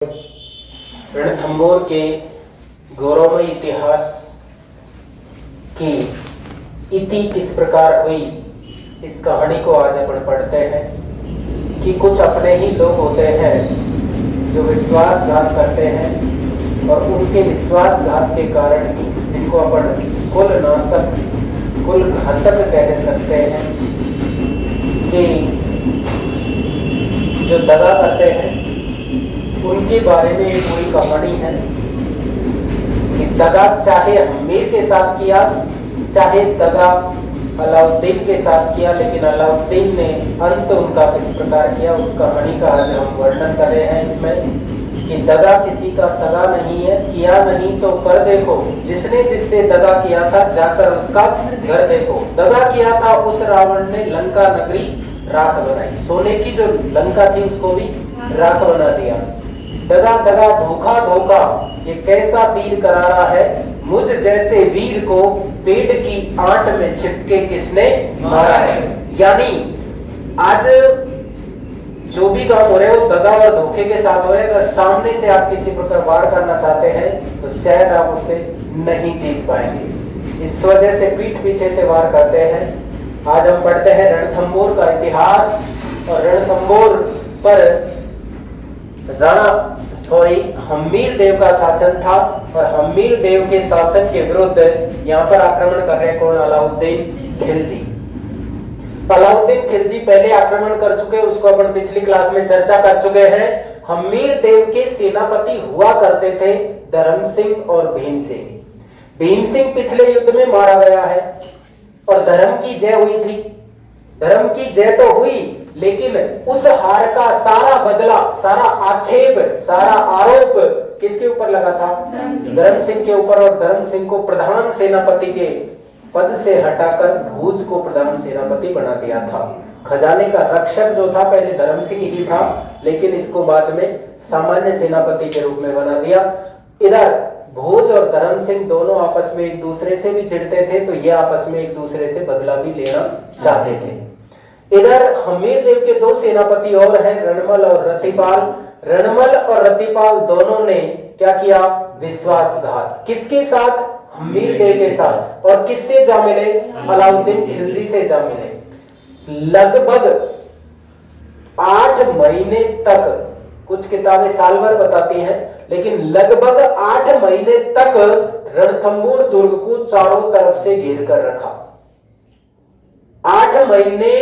रणथंभौर के गौरवमय इतिहास की इति किस प्रकार हुई, इस कहानी को आज अपन पढ़ते हैं कि कुछ अपने ही लोग होते हैं जो विश्वासघात करते हैं और उनके विश्वासघात के कारण ही जिनको अपन कुल नाशक कुल घातक कह सकते हैं कि जो दगा करते हैं उनके बारे में एक पूरी कहानी है कि दगा चाहे अमीर के साथ किया, चाहे दगा अलाउद्दीन के साथ किया, लेकिन अलाउद्दीन ने अंत उनका किस प्रकार किया उस कहानी का आज हम वर्णन कर रहे हैं इसमें कि दगा किसी का सगा नहीं है, किया नहीं तो कर देखो, जिसने जिससे दगा किया था जाकर उसका घर देखो। दगा किया था उस रावण ने लंका नगरी राख बनाई, सोने की जो लंका थी उसको भी राख बना दिया। दगा दगा धोखा धोखा ये कैसा तीर करारा है, मुझ जैसे वीर को पेट की आंट में छिपके किसने मारा है। यानी आज जो भी काम हो रहे हैं वो दगा और धोखे के साथ हो रहे हैं। अगर सामने से आप किसी प्रकार वार करना चाहते हैं तो शायद आप उससे नहीं जीत पाएंगे, इस वजह से पीठ पीछे से वार करते हैं। आज हम पढ़ते हैं रणथंभौर का इतिहास और रणथंभौर पर राणा हम्मीर देव का शासन था और हम्मीर देव के शासन के विरुद्ध यहाँ पर आक्रमण कर रहे कौन? अलाउद्दीन खिलजी। अलाउद्दीन खिलजी पहले आक्रमण कर चुके, उसको अपन पिछली क्लास में चर्चा कर चुके हैं। हम्मीर देव के सेनापति हुआ करते थे धर्म सिंह और भीम सिंह। भीम सिंह पिछले युद्ध में मारा गया है और धर्म की जय हुई थी। धर्म की जय तो हुई, लेकिन उस हार का सारा बदला, सारा आक्षेप, सारा आरोप किसके ऊपर लगा था? धर्म सिंह के ऊपर। और धर्म सिंह को प्रधान सेनापति के पद से हटाकर भूज को प्रधान सेनापति बना दिया था। खजाने का रक्षक जो था पहले धर्म सिंह ही था, लेकिन इसको बाद में सामान्य सेनापति के रूप में बना दिया। इधर भोज और धर्म सिंह दोनों आपस में एक दूसरे से भी चिढ़ते थे, तो ये आपस में एक दूसरे से बदला भी लेना चाहते थे। इधर हम्मीर देव के दो सेनापति और हैं, रणमल और रतिपाल। रणमल और रतिपाल दोनों ने क्या किया? विश्वासघात। किसके साथ? हम्मीर देव के साथ। और किससे जा मिले? अलाउद्दीन खिलजी से जा मिले। लगभग 8 महीने तक, कुछ किताबें साल भर बताती हैं, लेकिन लगभग 8 महीने तक रणथंभौर दुर्ग को चारों तरफ से घेर कर रखा। 8 महीने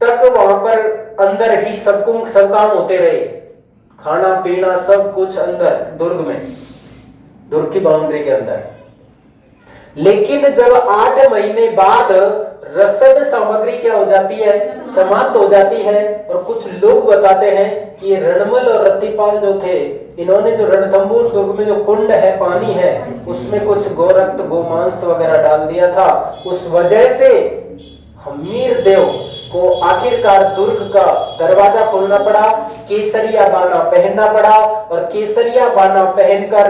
तक वहां पर अंदर ही सब काम होते रहे, खाना पीना सब कुछ अंदर दुर्ग में, दुर्ग की बाउंड्री के अंदर। लेकिन जब 8 महीने बाद रसद सामग्री क्या हो जाती है? समाप्त हो जाती है। और कुछ लोग बताते हैं कि ये रणमल और रतिपाल जो थे, इन्होंने जो रणथंभौर दुर्ग में जो कुंड है, पानी है, उसमें कुछ गोरक्त गोमांस वगैरह डाल दिया था। उस वजह से हम्मीर देव को आखिरकार दुर्ग का दरवाजा खोलना पड़ा, केसरिया बाना पहनना पड़ा और केसरिया बाना पहनकर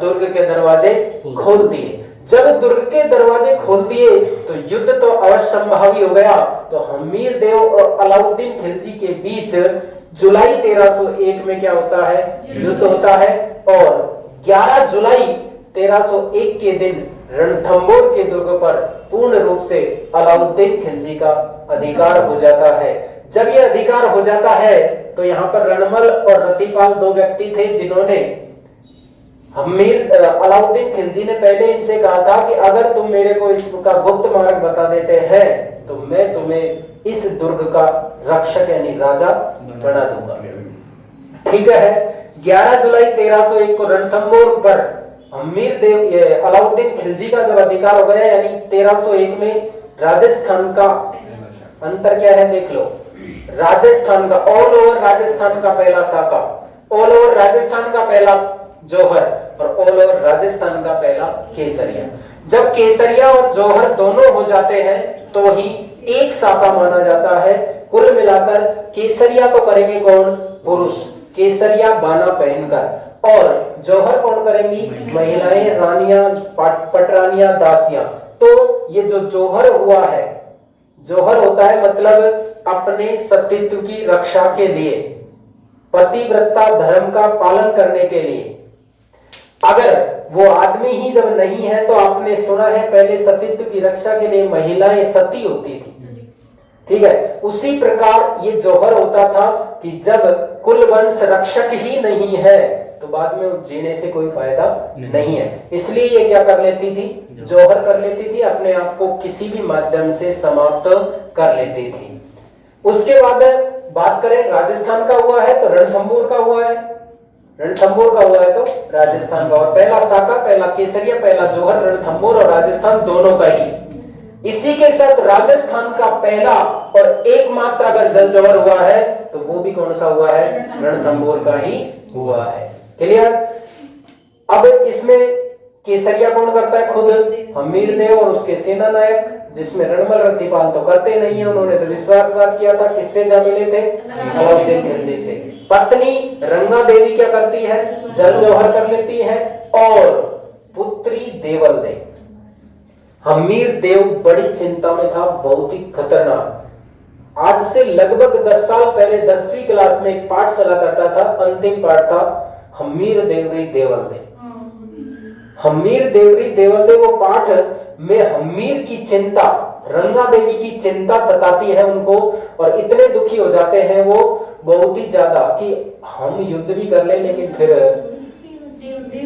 दुर्ग के दरवाजे खोल दिए। जब दुर्ग के दरवाजे खोल दिए तो युद्ध तो अवश्यंभावी हो गया। तो हम्मीर देव और अलाउद्दीन खिलजी के बीच जुलाई 1301 में क्या होता है? युद्ध होता है। और 11 जुलाई 1301 के दिन रणथंभौर के दुर्ग पर पूर्ण रूप से अलाउद्दीन खिलजी का अधिकार हो जाता है। जब यह अधिकार हो जाता है तो यहाँ पर रणमल और रतिपाल दो व्यक्ति थे जिन्होंने अलाउद्दीन खिलजी ने पहले इनसे कहा था कि अगर तुम मेरे को इसका गुप्त मार्ग बता देते हैं तो मैं तुम्हें इस दुर्ग का रक्षक यानी राजा बना दूंगा। ठीक है। 11 जुलाई 1301 को रणथंभौर पर हम्मीर देव अलाउद्दीन खिलजी का जब अधिकार हो गया, यानी 1301 में राजस्थान का अंतर क्या है देख लो। राजस्थान का ऑल ओवर राजस्थान का पहला साका, ऑल ओवर राजस्थान का पहला जौहर और ऑल ओवर राजस्थान का पहला केसरिया। जब केसरिया और जौहर दोनों हो जाते हैं तो ही एक साका माना जाता है। कुल मिलाकर केसरिया तो करेंगे कौन? पुरुष, केसरिया बाना पहनकर। और जौहर कौन करेंगी? महिलाएं, रानियां, पटरानियां, दासियां। तो ये जो जौहर हुआ है, जौहर होता है मतलब अपने सतीत्व की रक्षा के लिए, पतिव्रता धर्म का पालन करने के लिए। अगर वो आदमी ही जब नहीं है तो आपने सुना है पहले सतीत्व की रक्षा के लिए महिलाएं सती होती थी, ठीक है। उसी प्रकार ये जौहर होता था कि जब कुल वंश रक्षक ही नहीं है तो बाद में जीने से कोई फायदा नहीं है। इसलिए ये क्या कर लेती थी, जौहर कर लेती थी, अपने आप को किसी भी माध्यम से समाप्त कर लेती थी। उसके बाद बात करें राजस्थान का हुआ है तो रणथंभौर का हुआ है, रणथंभौर का हुआ है तो राजस्थान का। और पहला साका, पहला केसरिया, पहला जौहर, रणथंभौर और राजस्थान दोनों का ही। इसी के साथ राजस्थान का पहला और एकमात्र अगर जल जौहर हुआ है तो वो भी कौन सा हुआ है, रणथंभौर का ही हुआ है। क्लियर। अब इसमें केसरिया कौन करता है, खुद हमीर देव और उसके सेना नायक, जिसमें रणमल रत्तीपाल तो करते नहीं है, उन्होंने तो विश्वासघात किया था। किससे जा मिले थे, अलाउद्दीन खिलजी से। पत्नी रंगा देवी क्या करती है, जल जौहर कर लेती है। और पुत्री देवल देव, हमीर देव बड़ी चिंता में था, बहुत ही खतरनाक। आज से लगभग 10 साल पहले 10वीं क्लास में एक पाठ चला करता था, अंतिम पाठ था हमीर देवरी देवल देव। हमीर देवरी देवल देव, वो पाठ में हमीर की चिंता, रंगा देवी की चिंता सताती है उनको और इतने दुखी हो जाते हैं वो बहुत ही ज्यादा कि हम युद्ध भी कर ले लेकिन फिर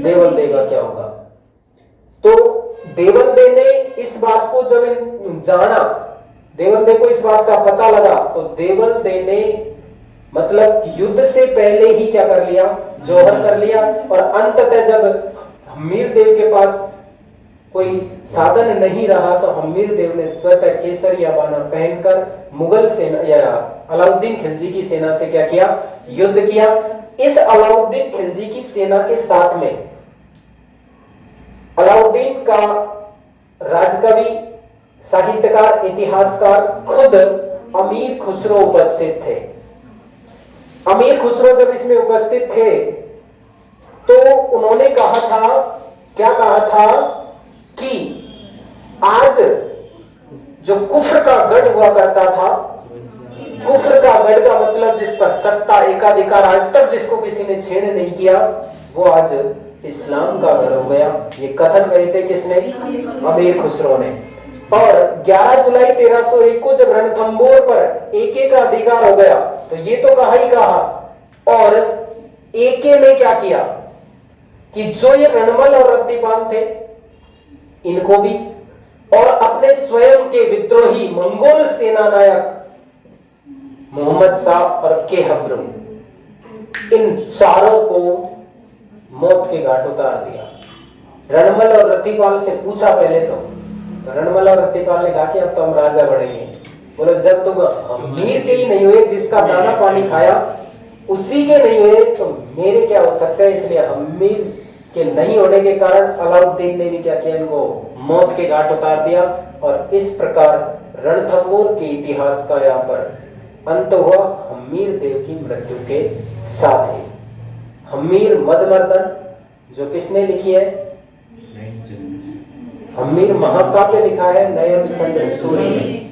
देवल देव का क्या होगा। तो देवल देव ने इस बात को जब जाना, देवल देव को इस बात का पता लगा तो देवल देव ने मतलब युद्ध से पहले ही क्या कर लिया, जौहर कर लिया। और अंततः जब हमीर देव के पास कोई साधन नहीं रहा तो हमीर देव ने स्वतः केसरिया बाना पहनकर मुगल सेना या अलाउद्दीन खिलजी की सेना से क्या किया, युद्ध किया। इस अलाउद्दीन खिलजी की सेना के साथ में अलाउद्दीन का राजकवि, साहित्यकार, इतिहासकार खुद अमीर खुसरो उपस्थित थे। अमीर खुसरो जब इसमें उपस्थित थे तो उन्होंने कहा था, क्या कहा था कि आज जो कुफ्र का गढ़ हुआ करता था, कुफ्र का गढ़ का मतलब जिस पर सत्ता एकाधिकार आज तक जिसको किसी ने छेड़ नहीं किया, वो आज इस्लाम का गढ़ हो गया। ये कथन कहे थे किसने, अमीर खुसरो ने। और 11 जुलाई 1301 को जब रणथंभौर पर एके का अधिकार हो गया तो ये तो कहा ही कहा, और एके ने क्या किया कि जो ये रणमल और रत्तीपाल थे इनको भी, और अपने स्वयं के विद्रोही मंगोल सेना नायक मोहम्मद शाह और के हब्रू, इन चारों को मौत के घाट उतार दिया। रणमल और रत्तीपाल से पूछा पहले तो रणमल और रत्तीपाल ने कहा कि अब तो हम राजा बढ़ेंगे। बोलो जब तुम अमीर के ही नहीं हुए, जिसका दाना पानी खाया उसी के नहीं हुए तो मेरे क्या हो सकता है। इसलिए अमीर के नहीं होने के कारण अलाउद्दीन ने भी क्या किया, इनको मौत के घाट उतार दिया। और इस प्रकार रणथंभौर के इतिहास का यहाँ पर अंत हुआ हमीर देव की मृत्यु के साथ ही। हमीर मदमर्दन जो किसने लिखी है, हमीर महाकाव्य लिखा है नयन चंद्र सूर्य ने।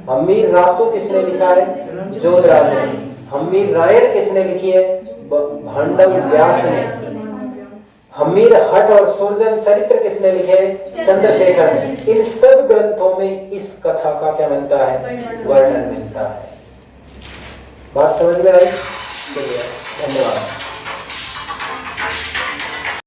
हमीर रासो किसने लिखा है, जोधराज ने। हमीर रायण किसने लिखी है, भांडव व्यास ने। हमीर हट और सुरजन चरित्र किसने लिखे, चंद्रशेखर ने। इन सब ग्रंथों में इस कथा का क्या मिलता है, वर्णन मिलता है। बात समझ में आई? धन्यवाद।